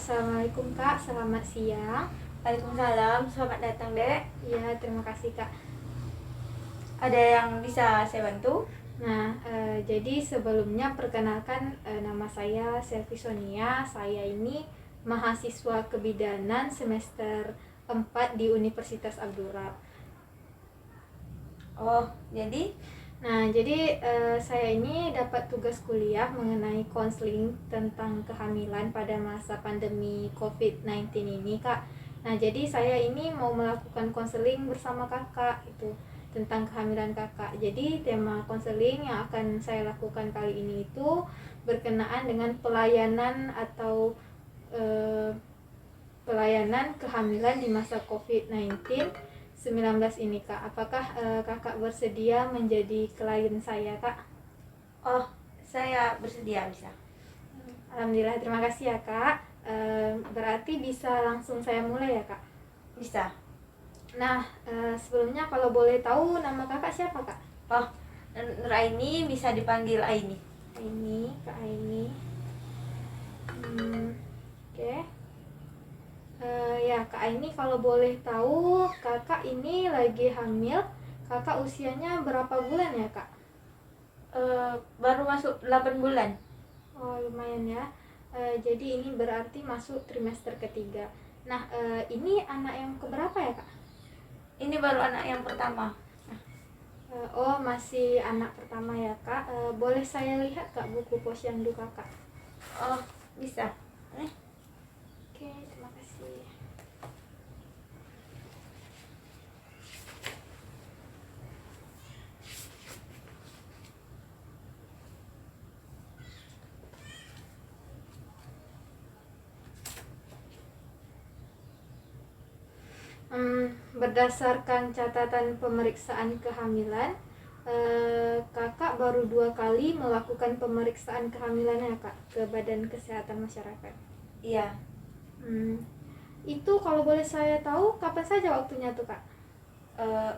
Assalamualaikum Kak, selamat siang. Waalaikumsalam, selamat datang Dek. Ya, terima kasih Kak. Ada yang bisa saya bantu? Nah, jadi sebelumnya perkenalkan, nama saya Selvi Sonia. Saya ini mahasiswa kebidanan semester 4 di Universitas Abdurrahman. Oh, jadi Nah, jadi saya ini dapat tugas kuliah mengenai konseling tentang kehamilan pada masa pandemi COVID-19 ini, Kak. Nah, jadi saya ini mau melakukan konseling bersama Kakak itu tentang kehamilan Kakak. Jadi tema konseling yang akan saya lakukan kali ini itu berkenaan dengan pelayanan atau pelayanan kehamilan di masa COVID-19 ini, Kak. Apakah Kakak bersedia menjadi klien saya, Kak? oh, saya bersedia bisa. Alhamdulillah, terima kasih ya, Kak. Berarti bisa langsung saya mulai ya, Kak? Bisa. Nah, sebelumnya kalau boleh tahu nama Kakak siapa, Kak? Oh, Nur Aini, bisa dipanggil Aini. Aini, Kak Aini. Oke. Ya, Kak Aini, kalau boleh tahu, Kakak ini lagi hamil. Kakak usianya berapa bulan ya, Kak? Baru masuk 8 bulan. Oh, lumayan ya. Jadi ini berarti masuk trimester ketiga. Nah, ini anak yang keberapa ya, Kak? Ini baru anak yang pertama. Oh, masih anak pertama ya, Kak. Boleh saya lihat, Kak, buku posyandu Kakak? Oh, bisa. Oke, terima kasih. Berdasarkan catatan pemeriksaan kehamilan, Kakak baru 2 kali melakukan pemeriksaan kehamilan ya, Kak, ke Badan Kesehatan Masyarakat. Iya. Itu kalau boleh saya tahu kapan saja waktunya tuh, Kak?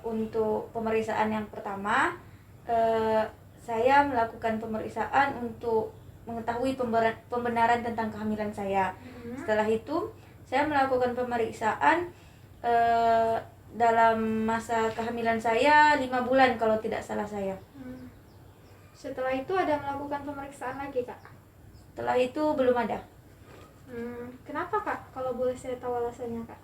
Untuk pemeriksaan yang pertama, saya melakukan pemeriksaan untuk mengetahui pembenaran tentang kehamilan saya. Setelah itu, saya melakukan pemeriksaan dalam masa kehamilan saya 5 bulan kalau tidak salah saya. Setelah itu ada melakukan pemeriksaan lagi, Kak? Setelah itu belum ada. Kenapa, Kak? Kalau boleh saya tahu alasannya, Kak?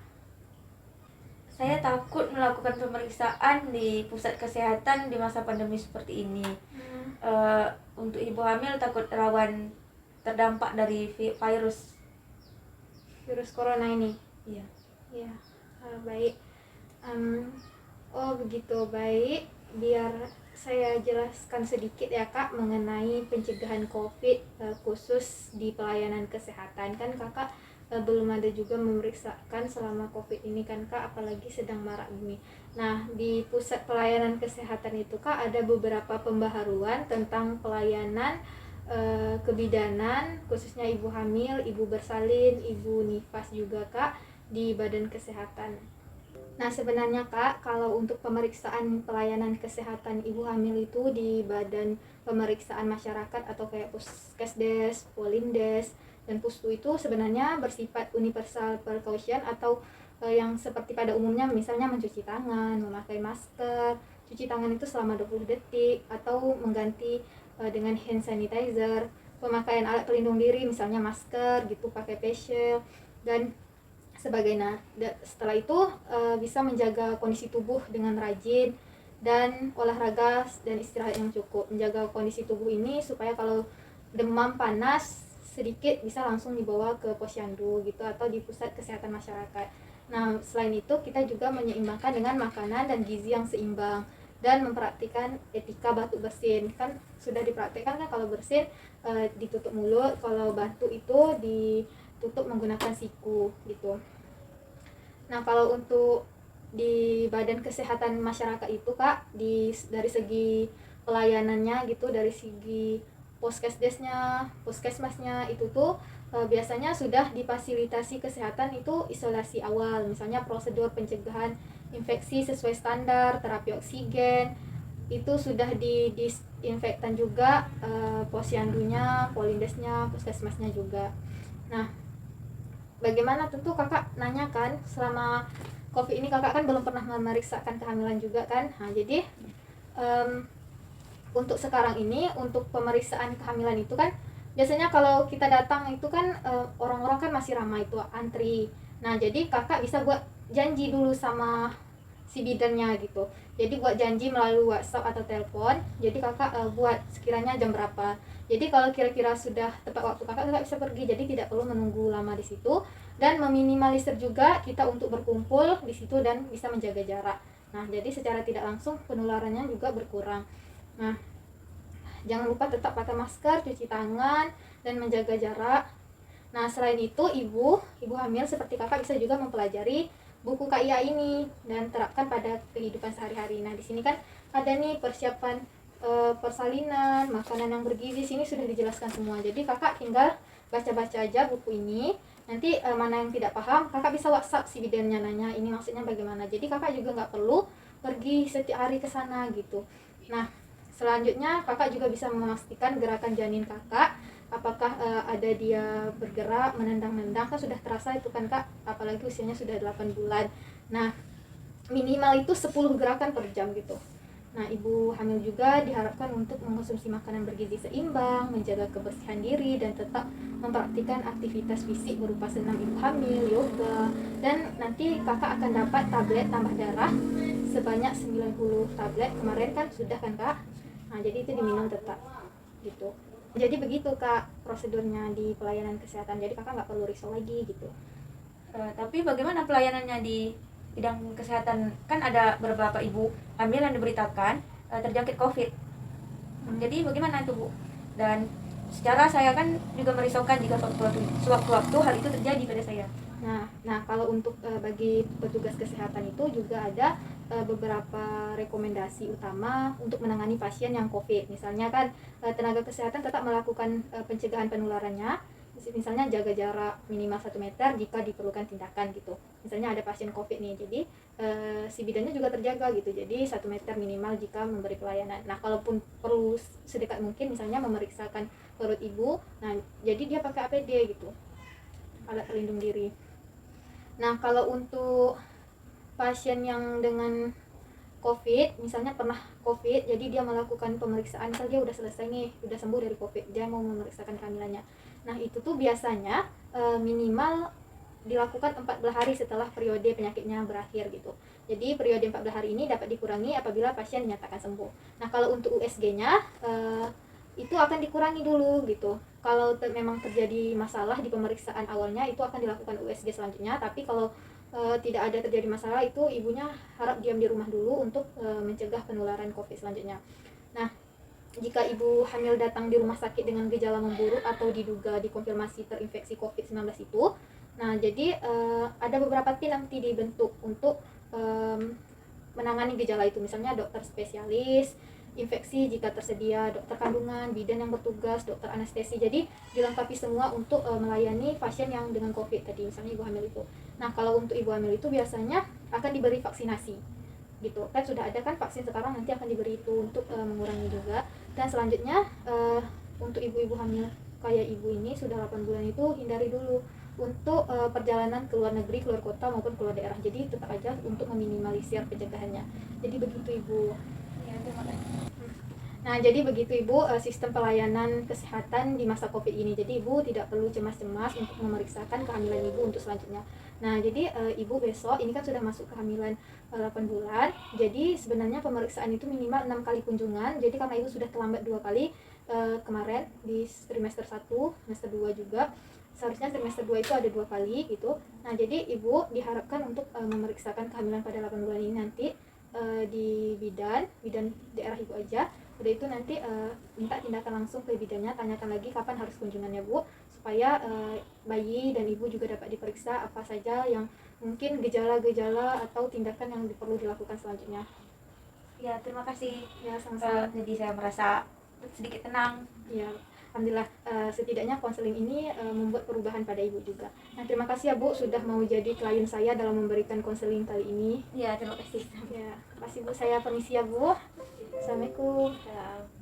Saya takut melakukan pemeriksaan di pusat kesehatan di masa pandemi seperti ini. Untuk ibu hamil takut rawan terdampak dari virus corona ini. Iya. Ya, baik. Oh begitu, baik. Biar saya jelaskan sedikit ya, Kak, mengenai pencegahan COVID khusus di pelayanan kesehatan. Kan Kakak belum ada juga memeriksakan selama COVID ini kan, Kak, apalagi sedang marak ini. Nah, di pusat pelayanan kesehatan itu, Kak, ada beberapa pembaharuan tentang pelayanan kebidanan, khususnya ibu hamil, ibu bersalin, ibu nifas juga, Kak, di badan kesehatan. Nah, sebenarnya, Kak, kalau untuk pemeriksaan pelayanan kesehatan ibu hamil itu di badan pemeriksaan masyarakat atau kayak Puskesdes, Polindes, dan Pustu itu sebenarnya bersifat universal precaution atau yang seperti pada umumnya, misalnya mencuci tangan, memakai masker, cuci tangan itu selama 20 detik, atau mengganti dengan hand sanitizer, pemakaian alat pelindung diri, misalnya masker gitu, pakai face shield, dan sebagainya. Setelah itu bisa menjaga kondisi tubuh dengan rajin dan olahraga dan istirahat yang cukup. Menjaga kondisi tubuh ini supaya kalau demam panas sedikit bisa langsung dibawa ke posyandu gitu atau di pusat kesehatan masyarakat. Nah, selain itu kita juga menyeimbangkan dengan makanan dan gizi yang seimbang dan mempraktikkan etika batuk bersin. Kan sudah dipraktikkan kan kalau bersin ditutup mulut, kalau batuk itu ditutup menggunakan siku gitu. Nah, kalau untuk di badan kesehatan masyarakat itu, Kak, dari segi pelayanannya gitu, dari segi puskesdesnya, puskesmasnya itu tuh biasanya sudah difasilitasi kesehatan itu isolasi awal, misalnya prosedur pencegahan infeksi sesuai standar, terapi oksigen itu sudah disinfektan juga, posyandunya, polindesnya, puskesmasnya juga. Nah, bagaimana, tentu kakak nanya kan, selama COVID ini kakak kan belum pernah memeriksakan kehamilan juga kan. Nah jadi untuk sekarang ini, untuk pemeriksaan kehamilan itu kan biasanya kalau kita datang itu kan orang-orang kan masih ramai itu antri. Nah jadi kakak bisa buat janji dulu sama si bidannya gitu. Jadi buat janji melalui WhatsApp atau telepon. Jadi kakak buat sekiranya jam berapa. Jadi kalau kira-kira sudah tepat waktu, kakak bisa pergi. Jadi tidak perlu menunggu lama di situ, dan meminimalisir juga kita untuk berkumpul di situ dan bisa menjaga jarak. Nah jadi secara tidak langsung penularannya juga berkurang. Nah jangan lupa tetap pakai masker, cuci tangan, dan menjaga jarak. Nah selain itu ibu hamil seperti kakak bisa juga mempelajari buku KIA ini dan terapkan pada kehidupan sehari-hari. Nah di sini kan ada nih persiapan persalinan, makanan yang bergizi, sini sudah dijelaskan semua. Jadi kakak tinggal baca-baca aja buku ini. Nanti mana yang tidak paham, kakak bisa WhatsApp si bidannya, nanya ini maksudnya bagaimana. Jadi kakak juga nggak perlu pergi setiap hari ke sana gitu. Nah selanjutnya kakak juga bisa memastikan gerakan janin kakak, apakah ada dia bergerak, menendang-nendang, kan sudah terasa itu kan kak, apalagi usianya sudah 8 bulan. Nah minimal itu 10 gerakan per jam gitu. Nah ibu hamil juga diharapkan untuk mengkonsumsi makanan bergizi seimbang, menjaga kebersihan diri, dan tetap mempraktikkan aktivitas fisik berupa senam ibu hamil, yoga, dan nanti kakak akan dapat tablet tambah darah sebanyak 90 tablet. Kemarin kan sudah kan kak. Nah jadi itu diminum tetap gitu. Jadi begitu kak prosedurnya di pelayanan kesehatan. Jadi kakak nggak perlu risau lagi gitu. Tapi bagaimana pelayanannya di bidang kesehatan? Kan ada beberapa ibu hamil yang diberitakan terjangkit COVID. Jadi bagaimana itu Bu? Dan secara saya kan juga merisaukan jika sewaktu-waktu hal itu terjadi pada saya. Nah kalau untuk bagi petugas kesehatan itu juga ada beberapa rekomendasi utama untuk menangani pasien yang COVID. Misalnya kan tenaga kesehatan tetap melakukan pencegahan penularannya. Misalnya jaga jarak minimal 1 meter jika diperlukan tindakan gitu. Misalnya ada pasien COVID nih, jadi si bidannya juga terjaga gitu. Jadi 1 meter minimal jika memberi pelayanan. Nah kalaupun perlu sedekat mungkin, misalnya memeriksakan perut ibu, nah jadi dia pakai APD gitu, alat pelindung diri. Nah kalau untuk pasien yang dengan COVID, misalnya pernah COVID, jadi dia melakukan pemeriksaan, misalnya dia udah selesai nih, udah sembuh dari COVID, dia mau memeriksakan kehamilannya. Nah itu tuh biasanya minimal dilakukan 14 hari setelah periode penyakitnya berakhir gitu. Jadi periode 14 hari ini dapat dikurangi apabila pasien dinyatakan sembuh. Nah kalau untuk USG-nya itu akan dikurangi dulu gitu. Kalau memang terjadi masalah di pemeriksaan awalnya, itu akan dilakukan USG selanjutnya. Tapi kalau tidak ada terjadi masalah, itu ibunya harap diam di rumah dulu untuk mencegah penularan COVID selanjutnya. Nah jika ibu hamil datang di rumah sakit dengan gejala memburuk atau diduga dikonfirmasi terinfeksi COVID-19 itu, nah jadi ada beberapa tim nanti dibentuk untuk menangani gejala itu. Misalnya dokter spesialis infeksi jika tersedia, dokter kandungan, bidan yang bertugas, dokter anestesi. Jadi dilengkapi semua untuk melayani pasien yang dengan COVID tadi, misalnya ibu hamil itu. Nah kalau untuk ibu hamil itu biasanya akan diberi vaksinasi gitu kan, sudah ada kan vaksin sekarang, nanti akan diberi itu untuk mengurangi juga. Dan selanjutnya untuk ibu-ibu hamil kayak ibu ini sudah 8 bulan itu hindari dulu untuk perjalanan ke luar negeri, keluar kota maupun keluar daerah. Jadi tetap aja untuk meminimalisir pencegahannya. Jadi begitu ibu. Ya, terima kasih. Nah jadi begitu ibu sistem pelayanan kesehatan di masa COVID ini. Jadi ibu tidak perlu cemas-cemas untuk memeriksakan kehamilan ibu untuk selanjutnya. Nah jadi ibu besok ini kan sudah masuk kehamilan 8 bulan. Jadi sebenarnya pemeriksaan itu minimal 6 kali kunjungan. Jadi karena ibu sudah terlambat 2 kali kemarin di trimester 1, trimester 2 juga. Seharusnya trimester 2 itu ada 2 kali gitu. Nah jadi ibu diharapkan untuk memeriksakan kehamilan pada 8 bulan ini nanti di bidan daerah ibu aja. Udah itu nanti minta tindakan langsung ke bidannya, tanyakan lagi kapan harus kunjungannya bu, supaya bayi dan ibu juga dapat diperiksa apa saja yang mungkin gejala-gejala atau tindakan yang perlu dilakukan selanjutnya. Ya terima kasih. Ya sama-sama. Jadi saya merasa sedikit tenang. Ya alhamdulillah setidaknya konseling ini membuat perubahan pada ibu juga. Nah terima kasih ya bu sudah mau jadi klien saya dalam memberikan konseling kali ini. Ya terima kasih. Ya terima kasih bu, saya permisi ya bu. Assalamualaikum. Salam.